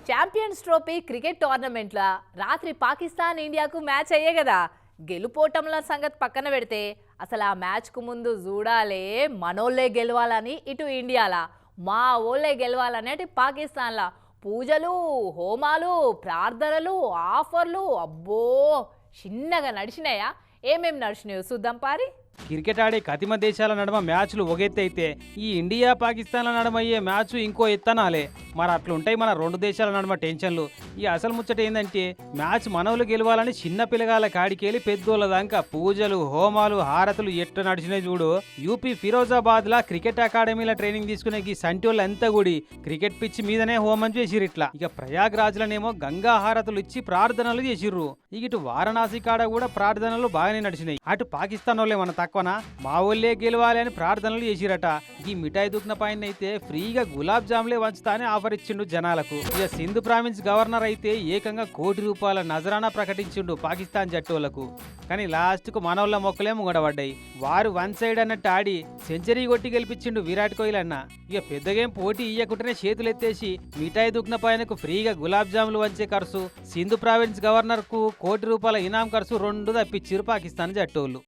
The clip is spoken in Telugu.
ఛాంపియన్స్ ట్రోఫీ క్రికెట్ టోర్నమెంట్ల రాత్రి పాకిస్తాన్ ఇండియాకు మ్యాచ్ అయ్యే కదా. గెలుపోటంల సంగతి పక్కన పెడితే అసలు ఆ మ్యాచ్కు ముందు చూడాలే మనోళ్ళే గెలవాలని ఇటు ఇండియాలా, మా ఓళ్ళే గెలవాలని అటు పాకిస్తాన్లా పూజలు, హోమాలు, ప్రార్థనలు, ఆఫర్లు అబ్బో చిన్నగా నడిచినాయా. ఏమేం నడిచినాయో చూద్దాం పారి. క్రికెట్ ఆడే కతిమ దేశాల నడుమ మ్యాచ్లు ఒక ఎత్తు అయితే ఈ ఇండియా పాకిస్తాన్ల నడుమ అయ్యే మ్యాచ్ ఇంకో ఎత్తనాలే. మరి అట్లుంటాయి మన రెండు దేశాల నడుమ టెన్షన్లు. ఈ అసలు ముచ్చట ఏంటంటే మ్యాచ్ మనవులు గెలవాలని చిన్న పిల్లగాల కాడికెళ్ళి పెద్దోళ్ళ దాకా పూజలు, హోమాలు, హారతులు ఎట్టు నడిచినాయి చూడు. యూపీ ఫిరోజాబాద్ లా క్రికెట్ అకాడమీలో ట్రైనింగ్ తీసుకునే ఈ సంటోళ్ళు అంతా కూడి క్రికెట్ పిచ్ మీదనే హోమం చేసిర్రు. ఇట్లా ఇక ప్రయాగ్ రాజ్లనేమో గంగా హారతులు ఇచ్చి ప్రార్థనలు చేసిర్రు. ఇటు వారణాసి కాడ కూడా ప్రార్థనలు బాగానే నడిచినాయి. అటు పాకిస్తాన్ వాళ్ళే మన తక్కువనా, మా ఊళ్ళే గెలవాలి అని ప్రార్థనలు చేసిరట. ఈ మిఠాయి దుక్న పైన అయితే ఫ్రీగా గులాబ్ జాములే వంచుతా అని ఆఫర్ ఇచ్చిండు జనాలకు. ఇక సింధు ప్రావిన్స్ గవర్నర్ అయితే ఏకంగా ₹1 నజరానా ప్రకటించిండు పాకిస్తాన్ జట్టోళ్లకు. కానీ లాస్ట్ కు మనోళ్ళ మొక్కలే ముంగడబడ్డాయి. వారు వన్ సైడ్ అన్నట్టు ఆడి సెంచరీ కొట్టి గెలిపించిండు విరాట్ కోహ్లీ అన్న. ఇక పెద్దగేం పోటీ ఇయ్యకుంటేనే చేతులు ఎత్తేసి మిఠాయి దుక్న పైనకు ఫ్రీగా గులాబ్ జాములు వంచే ఖర్చు, సింధు ప్రావిన్స్ గవర్నర్ కు ₹1 ఇనాం ఖర్చు 2 తప్పించారు పాకిస్తాన్ జట్టోళ్ళు.